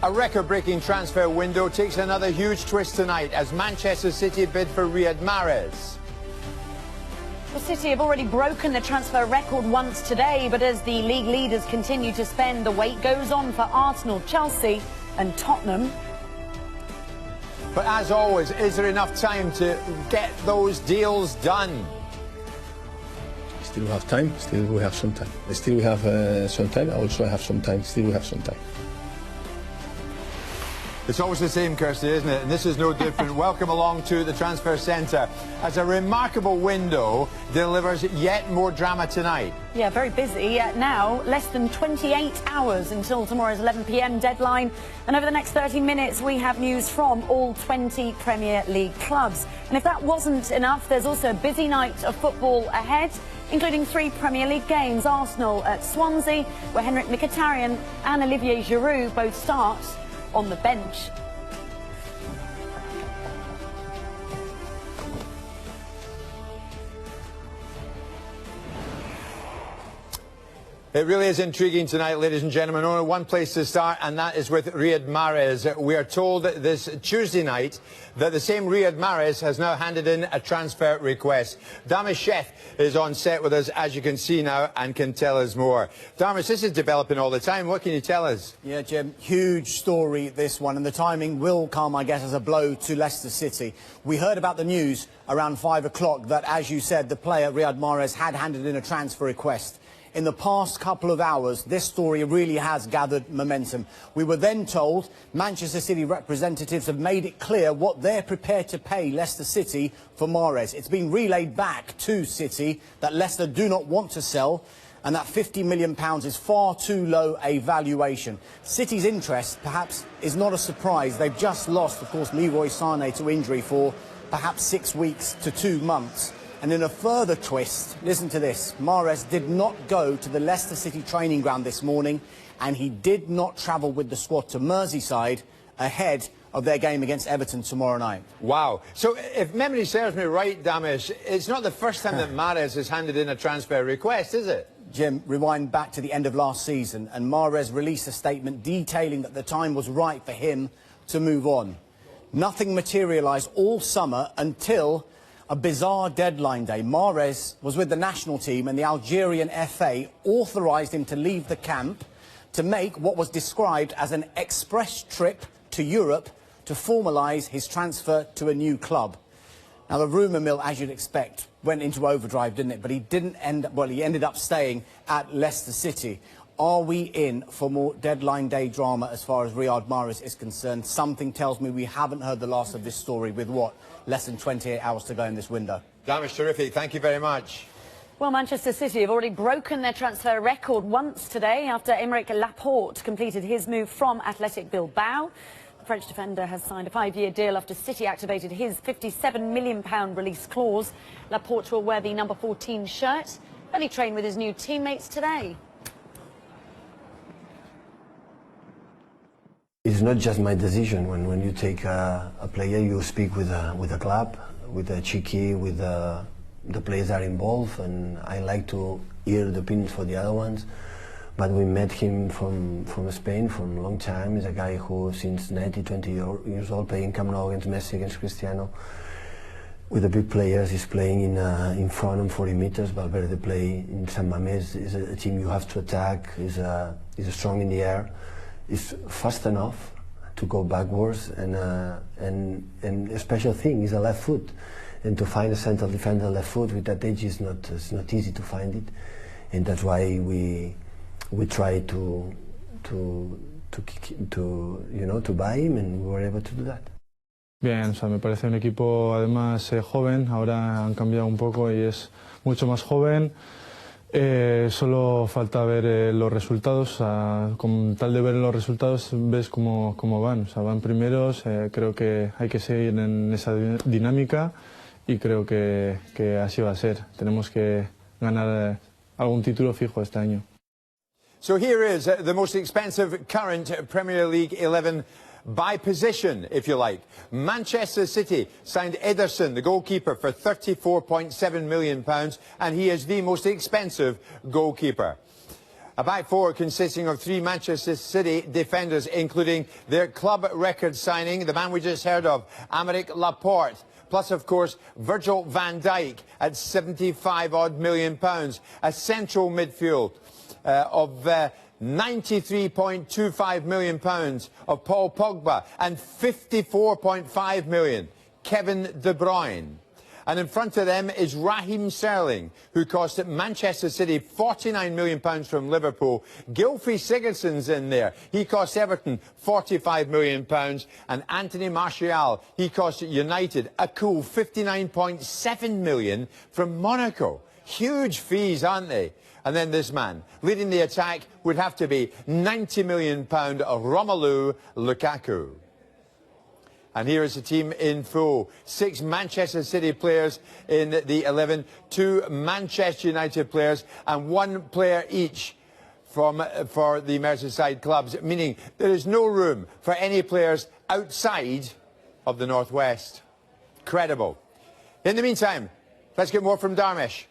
A record-breaking transfer window takes another huge twist tonight as Manchester City bid for Riyad Mahrez. The City have already broken the transfer record once today, but as the league leaders continue to spend, the wait goes on for Arsenal, Chelsea and Tottenham. But as always, is there enough time to get those deals done? Still we have time, still we have some time. Still we have some time, also I have some time, still we have some time. It's always the same, Kirsty, isn't it? And this is no different. Welcome along to the Transfer Centre as a remarkable window delivers yet more drama tonight. Yeah, very busy. Now, less than 28 hours until tomorrow's 11 p.m. deadline. And over the next 30 minutes, we have news from all 20 Premier League clubs. And if that wasn't enough, there's also a busy night of football ahead, including 3 Premier League games. Arsenal at Swansea, where Henrik Mkhitaryan and Olivier Giroud both start on the bench. It really is intriguing tonight, ladies and gentlemen. Only one place to start, and that is with Riyad Mahrez. We are told this Tuesday night that the same Riyad Mahrez has now handed in a transfer request. Damas Sheth is on set with us, as you can see now, and can tell us more. Damas, this is developing all the time. What can you tell us? Yeah, Jim, huge story, this one, and the timing will come, I guess, as a blow to Leicester City. We heard about the news around 5 o'clock that, as you said, the player Riyad Mahrez had handed in a transfer request. In the past couple of hours, this story really has gathered momentum. We were then told Manchester City representatives have made it clear what they're prepared to pay Leicester City for Mahrez. It's been relayed back to City that Leicester do not want to sell and that £50 million is far too low a valuation. City's interest, perhaps, is not a surprise. They've just lost, of course, Leroy Sané to injury for perhaps 6 weeks to 2 months. And in a further twist, listen to this, Mahrez did not go to the Leicester City training ground this morning, and he did not travel with the squad to Merseyside ahead of their game against Everton tomorrow night. Wow. So if memory serves me right, Damas, it's not the first time that Mahrez has handed in a transfer request, is it? Jim, rewind back to the end of last season, and Mahrez released a statement detailing that the time was right for him to move on. Nothing materialised all summer until a bizarre deadline day. Mahrez was with the national team and the Algerian FA authorised him to leave the camp to make what was described as an express trip to Europe to formalise his transfer to a new club. Now, the rumour mill, as you'd expect, went into overdrive, didn't it? But he didn't end up, well, he ended up staying at Leicester City. Are we in for more deadline day drama as far as Riyad Mahrez is concerned? Something tells me we haven't heard the last of this story with, what, less than 28 hours to go in this window. Damas, terrific. Thank you very much. Well, Manchester City have already broken their transfer record once today after Aymeric Laporte completed his move from Athletic Bilbao. The French defender has signed a 5-year deal after City activated his £57 million release clause. Laporte will wear the number 14 shirt and he trained with his new teammates today. It's not just my decision. When you take a player, you speak with a club, with a Chiqui, with the players that are involved, and I like to hear the opinions for the other ones. But we met him from Spain for a long time. He's a guy who, since 20 years old, playing Camp Nou against Messi, against Cristiano. With the big players, he's playing in front on 40 meters. Valverde play in San Mamés. Is a team you have to attack. He's strong in the air. Is fast enough to go backwards, and a special thing is a left foot, and to find a central defender left foot with that age is not easy to find it, and that's why we try to buy him, and we were able to do that. Bien, o sea, me parece un equipo además joven. Ahora han cambiado un poco y es mucho más joven. Solo falta ver los resultados. Con tal de ver los resultados ves cómo van. O sea, van primeros. Creo que hay que seguir en esa dinámica y creo que así va a ser. Tenemos que ganar algún título fijo este año. So here is the most expensive current Premier League 11 by position, if you like. Manchester City signed Ederson, the goalkeeper, for £34.7 million, and he is the most expensive goalkeeper. A back four consisting of three Manchester City defenders, including their club record signing, the man we just heard of, Aymeric Laporte. Plus, of course, Virgil van Dijk at £75 million. A central midfield of £93.25 million of Paul Pogba and £54.5 million, Kevin De Bruyne. And in front of them is Raheem Sterling, who cost Manchester City £49 million from Liverpool. Gylfi Sigurdsson's in there. He cost Everton £45 million. And Anthony Martial, he cost United a cool £59.7 million from Monaco. Huge fees, aren't they? And then this man, leading the attack, would have to be £90 million Romelu Lukaku. And here is the team in full. 6 Manchester City players in the 11, 2 Manchester United players, and 1 player each for the Merseyside clubs, meaning there is no room for any players outside of the Northwest. Credible. In the meantime, let's get more from Dharmesh.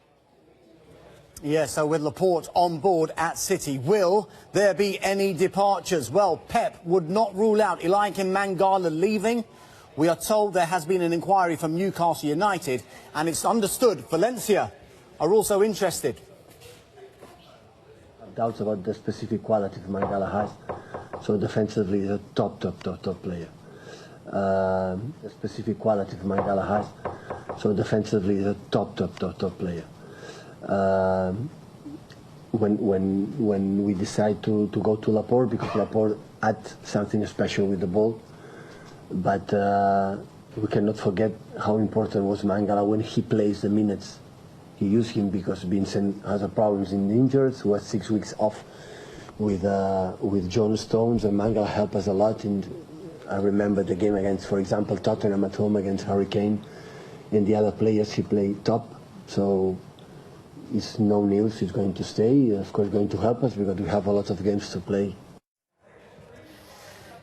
Yes, so with Laporte on board at City, will there be any departures? Well, Pep would not rule out Ilaikin Mangala leaving. We are told there has been an inquiry from Newcastle United, and it's understood Valencia are also interested. Doubts about the specific qualities Mangala has. So defensively, he's a top player. The specific qualities Mangala has. So defensively, he's a top player. When we decide to go to Laporte, because Laporte adds something special with the ball, but we cannot forget how important was Mangala when he plays the minutes. He used him because Vincent has a problems in injuries, who has 6 weeks off with John Stones, and Mangala helped us a lot. And I remember the game against, for example, Tottenham at home against Harry Kane, and the other players he played top. So it's no news, he's going to stay, of course going to help us because we have a lot of games to play.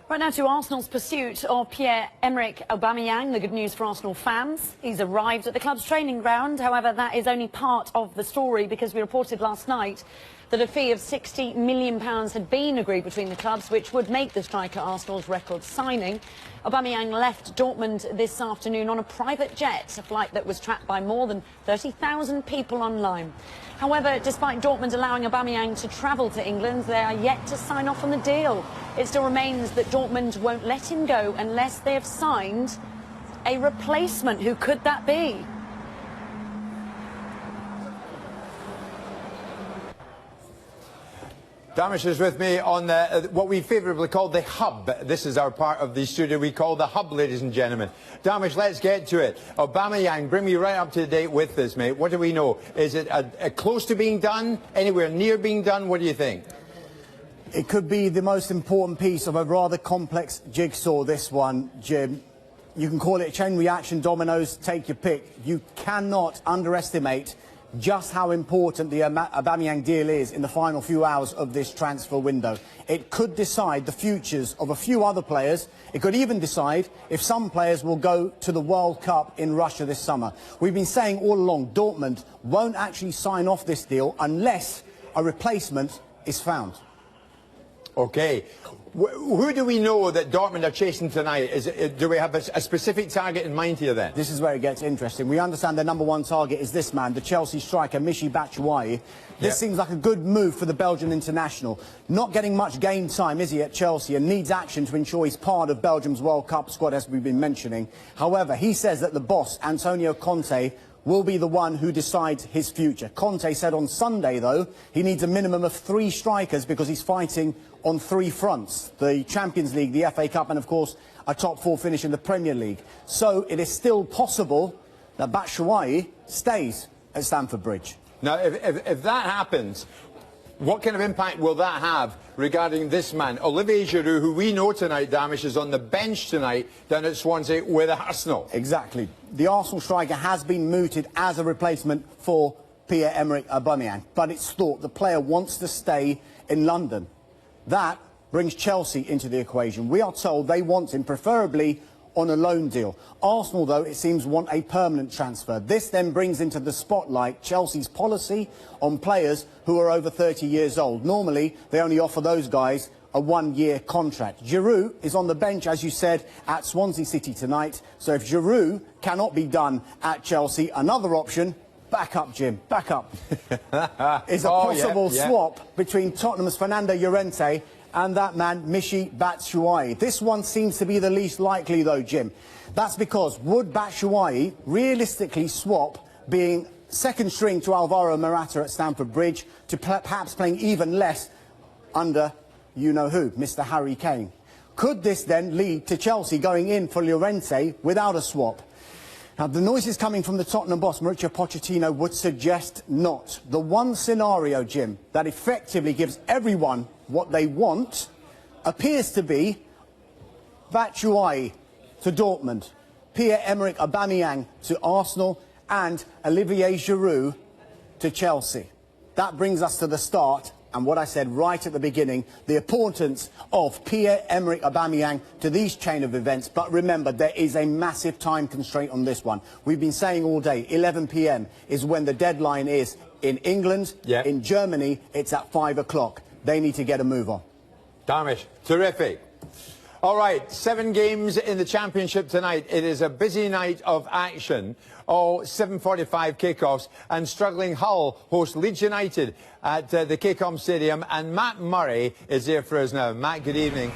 Right now to Arsenal's pursuit of Pierre-Emerick Aubameyang. The good news for Arsenal fans, he's arrived at the club's training ground. However, that is only part of the story, because we reported last night that a fee of £60 million had been agreed between the clubs, which would make the striker Arsenal's record signing. Aubameyang left Dortmund this afternoon on a private jet, a flight that was tracked by more than 30,000 people online. However, despite Dortmund allowing Aubameyang to travel to England, they are yet to sign off on the deal. It still remains that Dortmund won't let him go unless they have signed a replacement. Who could that be? Dharmesh is with me on what we favourably call the hub. This is our part of the studio we call the hub, ladies and gentlemen. Dharmesh, let's get to it. Aubameyang, bring me right up to date with this, mate. What do we know? Is it close to being done? Anywhere near being done? What do you think? It could be the most important piece of a rather complex jigsaw, this one, Jim. You can call it a chain reaction, dominoes, take your pick. You cannot underestimate just how important the Aubameyang deal is in the final few hours of this transfer window. It could decide the futures of a few other players. It could even decide if some players will go to the World Cup in Russia this summer. We've been saying all along, Dortmund won't actually sign off this deal unless a replacement is found. OK. Who do we know that Dortmund are chasing tonight? Do we have a specific target in mind here then? This is where it gets interesting. We understand their #1 target is this man, the Chelsea striker, Michy Batshuayi. This seems like a good move for the Belgian international. Not getting much game time, is he, at Chelsea, and needs action to ensure he's part of Belgium's World Cup squad, as we've been mentioning. However, he says that the boss, Antonio Conte, will be the one who decides his future. Conte said on Sunday, though, he needs a minimum of 3 strikers because he's fighting on 3 fronts: the Champions League, the FA Cup, and of course a top 4 finish in the Premier League. So it is still possible that Batshuayi stays at Stamford Bridge. Now, if that happens, what kind of impact will that have regarding this man, Olivier Giroud, who we know tonight, Dharmesh, is on the bench tonight down at Swansea with Arsenal? Exactly. The Arsenal striker has been mooted as a replacement for Pierre-Emerick Aubameyang, but it's thought the player wants to stay in London. That brings Chelsea into the equation. We are told they want him preferably on a loan deal. Arsenal, though, it seems, want a permanent transfer. This then brings into the spotlight Chelsea's policy on players who are over 30 years old. Normally, they only offer those guys a one-year contract. Giroud is on the bench, as you said, at Swansea City tonight. So if Giroud cannot be done at Chelsea, another option, back up, Jim, back up, is a possible swap between Tottenham's Fernando Llorente and that man, Michy Batshuayi. This one seems to be the least likely, though, Jim. That's because would Batshuayi realistically swap being second string to Alvaro Morata at Stamford Bridge to perhaps playing even less under you-know-who, Mr. Harry Kane? Could this then lead to Chelsea going in for Llorente without a swap? Now, the noises coming from the Tottenham boss, Mauricio Pochettino, would suggest not. The one scenario, Jim, that effectively gives everyone what they want appears to be Batshuayi to Dortmund, Pierre-Emerick Aubameyang to Arsenal, and Olivier Giroud to Chelsea. That brings us to the start, and what I said right at the beginning, the importance of Pierre-Emerick Aubameyang to these chain of events. But remember, there is a massive time constraint on this one. We've been saying all day, 11 p.m. is when the deadline is in England. In Germany, it's at 5 o'clock. They need to get a move on. Darmish, terrific. All right, 7 games in the Championship tonight. It is a busy night of action. 7:45 kickoffs, and struggling Hull host Leeds United at the KCOM Stadium, and Matt Murray is here for us now. Matt, good evening.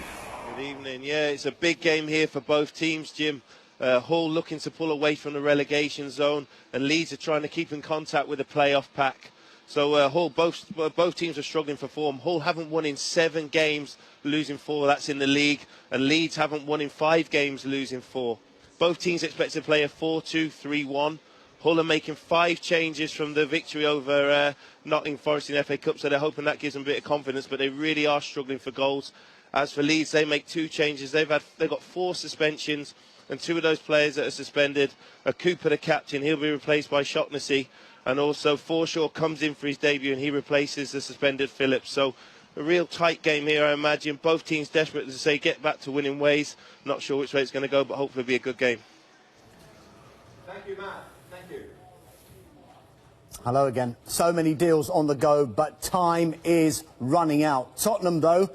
Good evening. Yeah, it's a big game here for both teams, Jim. Hull looking to pull away from the relegation zone, and Leeds are trying to keep in contact with the playoff pack. So Hull, both teams are struggling for form. Hull haven't won in 7 games, losing 4. That's in the league, and Leeds haven't won in 5 games, losing 4. Both teams expect to play a 4-2-3-1. Hull are making 5 changes from the victory over Nottingham Forest in the FA Cup, so they're hoping that gives them a bit of confidence, but they really are struggling for goals. As for Leeds, they make 2 changes. They've got 4 suspensions, and 2 of those players that are suspended are Cooper, the captain. He'll be replaced by Shaughnessy, and also Forshaw comes in for his debut, and he replaces the suspended Phillips. So a real tight game here, I imagine. Both teams desperate to say get back to winning ways. Not sure which way it's going to go, but hopefully it'll be a good game. Thank you, Matt. Thank you. Hello again. So many deals on the go, but time is running out. Tottenham, though,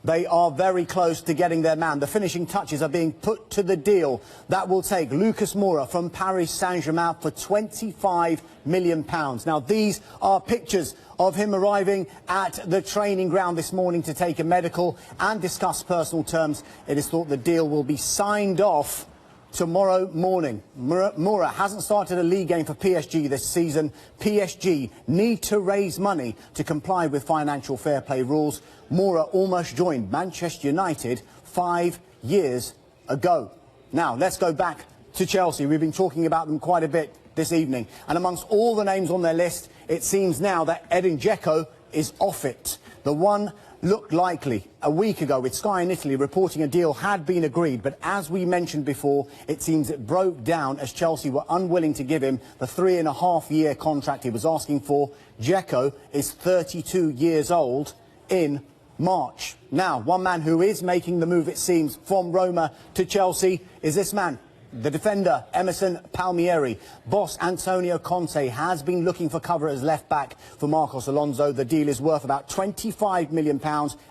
they are very close to getting their man. The finishing touches are being put to the deal that will take Lucas Moura from Paris Saint-Germain for £25 million. Now, these are pictures of him arriving at the training ground this morning to take a medical and discuss personal terms. It is thought the deal will be signed off tomorrow morning. Moura hasn't started a league game for PSG this season. PSG need to raise money to comply with financial fair play rules. Moura almost joined Manchester United 5 years ago. Now, let's go back to Chelsea. We've been talking about them quite a bit this evening. And amongst all the names on their list, it seems now that Edin Dzeko is off it. The one looked likely a week ago, with Sky in Italy reporting a deal had been agreed, but as we mentioned before, it seems it broke down as Chelsea were unwilling to give him the 3.5-year contract he was asking for. Dzeko is 32 years old in March. Now, one man who is making the move, it seems, from Roma to Chelsea is this man, the defender, Emerson Palmieri. Boss Antonio Conte has been looking for cover as left-back for Marcos Alonso. The deal is worth about £25 million,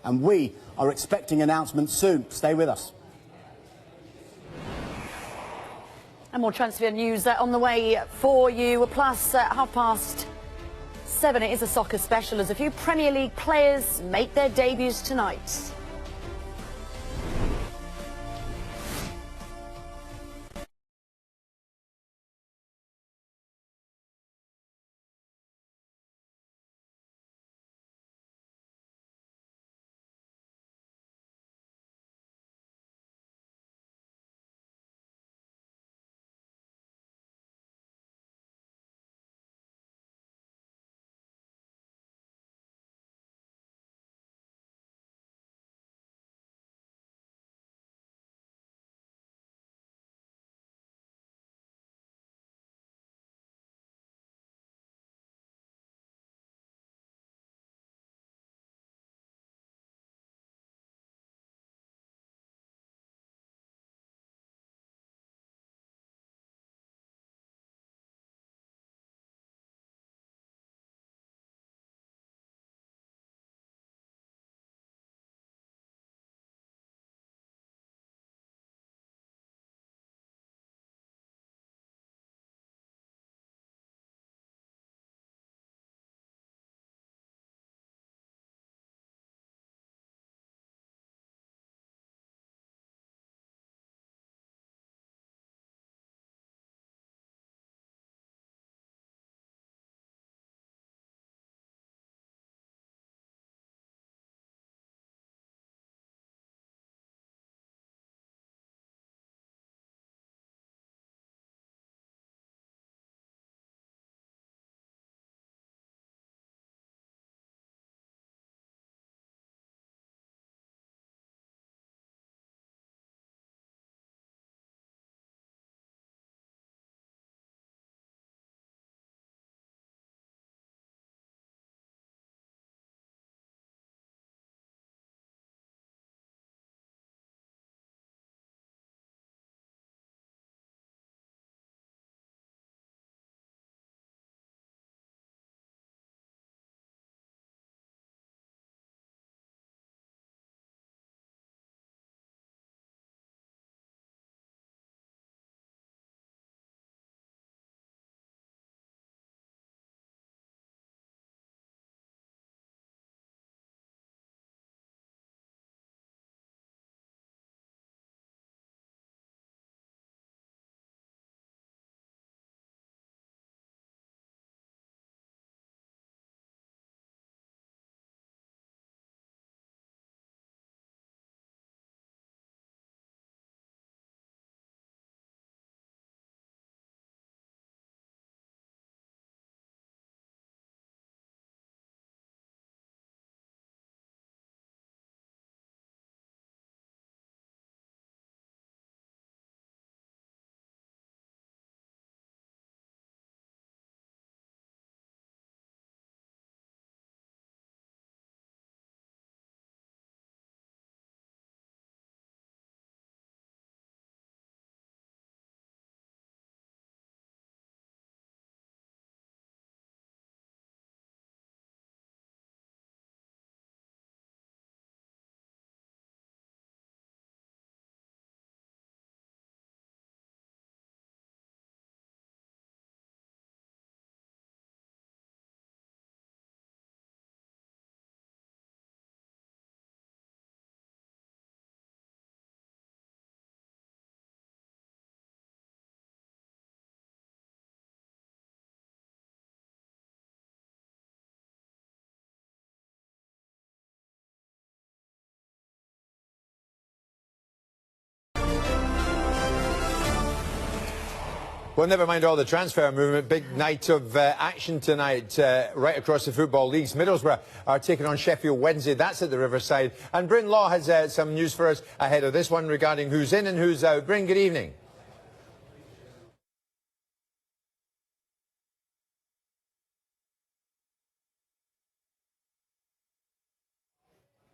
and we are expecting announcements soon. Stay with us. And more transfer news on the way for you. Plus, at 7:30, it is a soccer special as a few Premier League players make their debuts tonight. Well, never mind all the transfer movement. Big night of action tonight right across the football leagues. Middlesbrough are taking on Sheffield Wednesday. That's at the Riverside. And Bryn Law has some news for us ahead of this one regarding who's in and who's out. Bryn, good evening.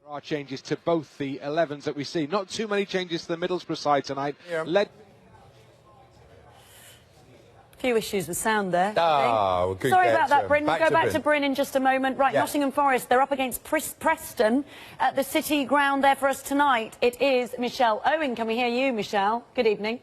There are changes to both the 11s that we see. Not too many changes to the Middlesbrough side tonight. Yeah. Few issues with sound there. Oh, good. Sorry about that, Bryn. We'll go back Bryn. to Bryn in just a moment. Right, Yeah. Nottingham Forest, they're up against Preston at the City Ground there for us tonight. It is Michelle Owen. Can we hear you, Michelle? Good evening.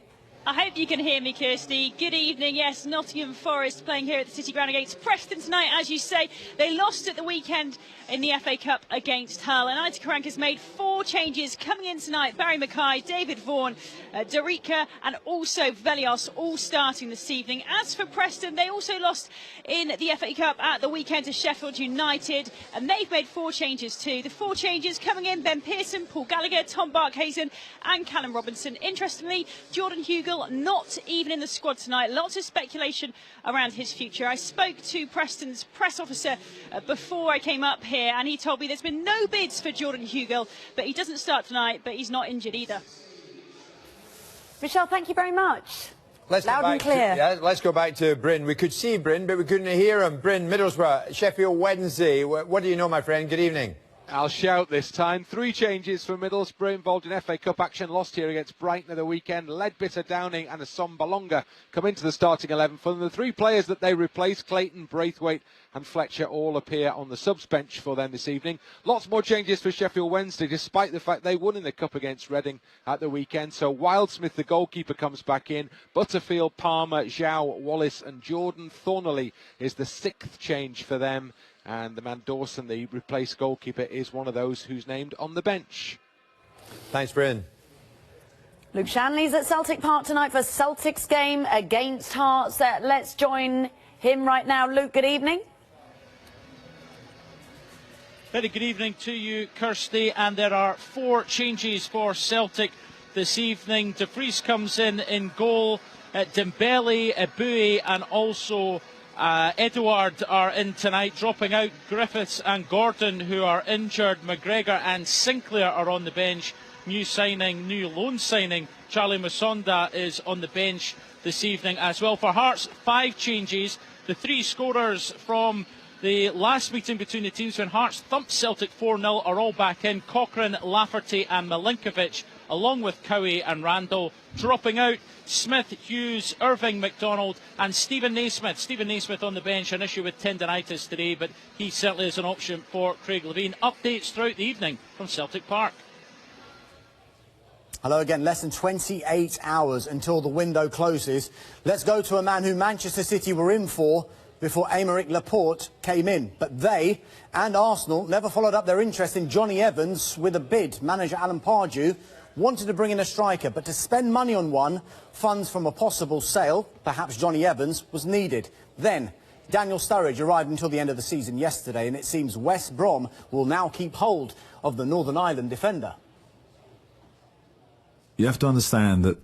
I hope you can hear me, Kirsty. Good evening. Yes, Nottingham Forest playing here at the City Ground against Preston tonight. As you say, they lost at the weekend in the FA Cup against Hull. And Aitor Karanka has made 4 changes coming in tonight. Barry Mackay, David Vaughan, Dorica and also Velios all starting this evening. As for Preston, they also lost in the FA Cup at the weekend to Sheffield United. And they've made 4 changes too. The 4 changes coming in: Ben Pearson, Paul Gallagher, Tom Barkhuizen and Callum Robinson. Interestingly, Jordan Hugill not even in the squad tonight. Lots of speculation around his future. I spoke to Preston's press officer before I came up here, and he told me there's been no bids for Jordan Hugill, but he doesn't start tonight, but he's not injured either. Michelle, thank you very much. Loud and clear. Let's go back to Bryn. We could see Bryn, but we couldn't hear him. Bryn, Middlesbrough, Sheffield Wednesday. What do you know, my friend? Good evening. I'll shout this time. 3 changes for Middlesbrough involved in FA Cup action. Lost here against Brighton at the weekend. Leadbitter, Downing and Assam Balonga come into the starting 11 for them. The 3 players that they replace, Clayton, Braithwaite and Fletcher, all appear on the subs bench for them this evening. Lots more changes for Sheffield Wednesday, despite the fact they won in the Cup against Reading at the weekend. So Wildsmith, the goalkeeper, comes back in. Butterfield, Palmer, Zhao, Wallace and Jordan. Thornley is the 6th change for them. And the man Dawson, the replaced goalkeeper, is one of those who's named on the bench. Thanks, Bryn. Luke Shanley's at Celtic Park tonight for Celtic's game against Hearts. Let's join him right now. Luke, good evening. Very good evening to you, Kirsty. And there are 4 changes for Celtic this evening. De Vries comes in goal. Dembele, Bowie and also Edouard are in tonight, dropping out Griffiths and Gordon, who are injured. McGregor and Sinclair are on the bench. New loan signing, Charlie Musonda is on the bench this evening as well. For Hearts, 5 changes. The 3 scorers from the last meeting between the teams when Hearts thumped Celtic 4-0 are all back in. Cochrane, Lafferty and Milinkovic, along with Cowie and Randall. Dropping out Smith, Hughes, Irving, McDonald and Stephen Naismith. Stephen Naismith on the bench, an issue with tendinitis today, but he certainly is an option for Craig Levein. Updates throughout the evening from Celtic Park. Hello again. Less than 28 hours until the window closes. Let's go to a man who Manchester City were in for before Aymeric Laporte came in. But they and Arsenal never followed up their interest in Johnny Evans with a bid. Manager Alan Pardew wanted to bring in a striker, but to spend money on one, funds from a possible sale, perhaps Johnny Evans, was needed. Then Daniel Sturridge arrived until the end of the season yesterday, and it seems West Brom will now keep hold of the Northern Ireland defender. You have to understand that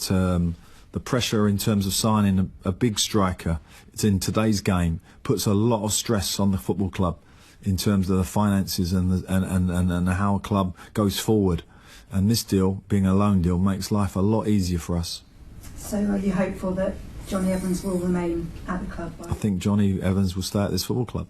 the pressure in terms of signing a big striker, it's in today's game, puts a lot of stress on the football club in terms of the finances and how a club goes forward. And this deal, being a loan deal, makes life a lot easier for us. So are you hopeful that Johnny Evans will remain at the club? I think Johnny Evans will stay at this football club.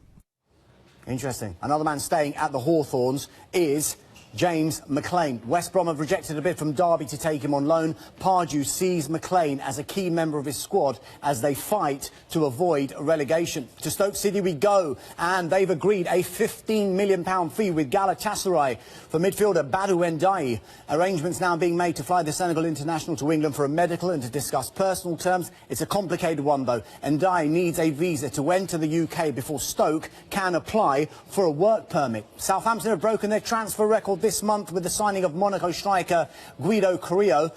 Interesting. Another man staying at the Hawthorns is James McLean. West Brom have rejected a bid from Derby to take him on loan. Pardew sees McLean as a key member of his squad as they fight to avoid relegation. To Stoke City we go, and they've agreed a £15 million fee with Galatasaray for midfielder Badou Ndiaye. Arrangements now being made to fly the Senegal international to England for a medical and to discuss personal terms. It's a complicated one though. Ndiaye needs a visa to enter the UK before Stoke can apply for a work permit. Southampton have broken their transfer record this month with the signing of Monaco striker Guido Carrillo.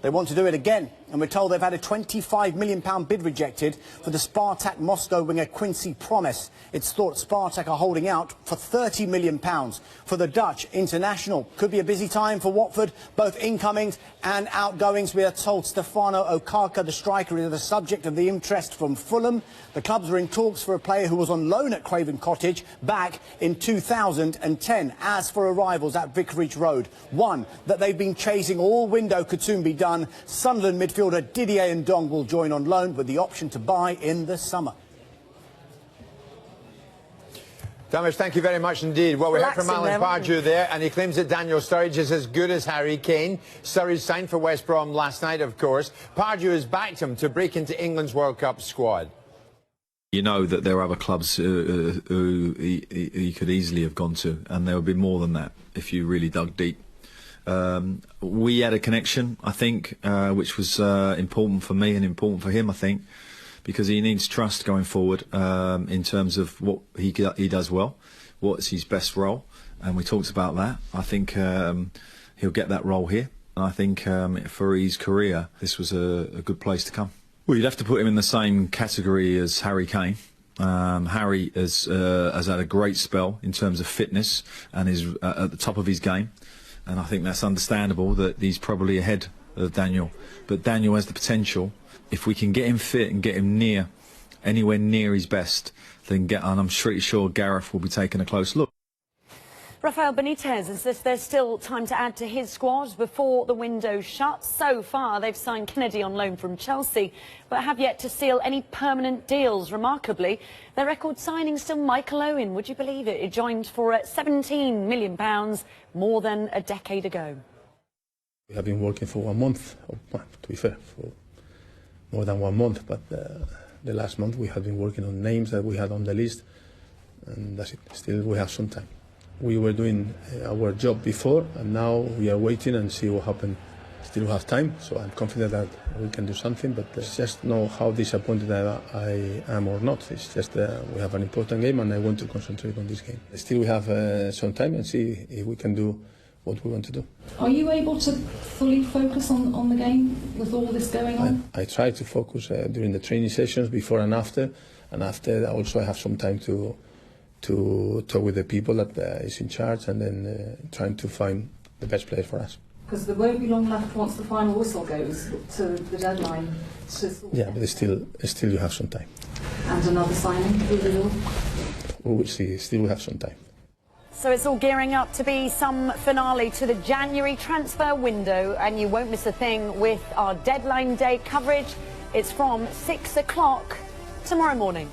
They want to do it again And we're told they've had a £25 million bid rejected for the Spartak Moscow winger Quincy Promes. It's thought Spartak are holding out for £30 million for the Dutch international. Could be a busy time for Watford, both incomings and outgoings. We are told Stefano Okaka, the striker, is the subject of the interest from Fulham. The clubs are in talks for a player who was on loan at Craven Cottage back in 2010. As for arrivals at Vicarage Road, one that they've been chasing all window could soon be done. Sunderland midfielder Didier Ndong will join on loan with the option to buy in the summer. Thomas, thank you very much indeed. Well, we heard from Alan Pardew there, and he claims that Daniel Sturridge is as good as Harry Kane. Sturridge signed for West Brom last night, of course. Pardew has backed him to break into England's World Cup squad. You know that there are other clubs who he could easily have gone to, and there would be more than that if you really dug deep. We had a connection, I think, which was important for me and important for him, I think, because he needs trust going forward in terms of what he does well, what's his best role, and we talked about that. I think he'll get that role here, and I think for his career, this was a good place to come. Well, you'd have to put him in the same category as Harry Kane. Harry has had a great spell in terms of fitness and is at the top of his game. And I think that's understandable that he's probably ahead of Daniel. But Daniel has the potential. If we can get him fit and get him anywhere near his best, then and I'm pretty sure Gareth will be taking a close look. Rafael Benitez insists there's still time to add to his squad before the window shuts. So far, they've signed Kennedy on loan from Chelsea, but have yet to seal any permanent deals. Remarkably, their record signing still Michael Owen. Would you believe it? It joined for £17 million more than a decade ago. We have been working for 1 month, to be fair, for more than 1 month, but the last month we have been working on names that we had on the list, and that's it. Still, we have some time. We were doing our job before, and now we are waiting and see what happens. Still have time, so I'm confident that we can do something, but just know how disappointed I am or not. It's just we have an important game and I want to concentrate on this game. Still we have some time and see if we can do what we want to do. Are you able to fully focus on the game with all this going on? I try to focus during the training sessions, before and after I also have some time to talk with the people that is in charge, and then trying to find the best place for us. Because there won't be long left once the final whistle goes to the deadline. Yeah, but still you have some time. And another signing, we will see. Still we have some time. So it's all gearing up to be some finale to the January transfer window, and you won't miss a thing with our deadline day coverage. It's from 6 o'clock tomorrow morning.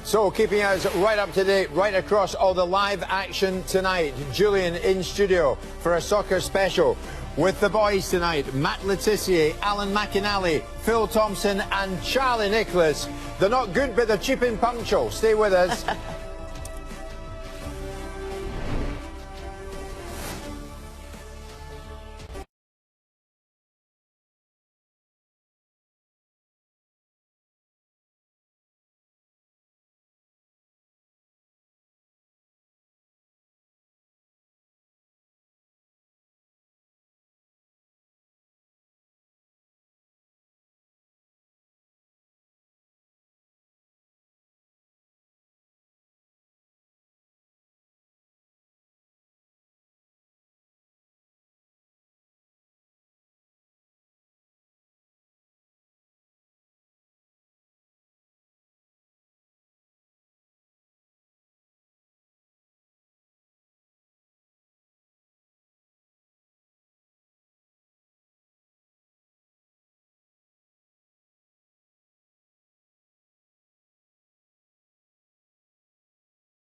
So, keeping us right up to date, right across all the live action tonight. Julian in studio for a soccer special with the boys tonight. Matt Letitia, Alan McInally, Phil Thompson and Charlie Nicholas. They're not good, but they're cheap and punctual. Stay with us.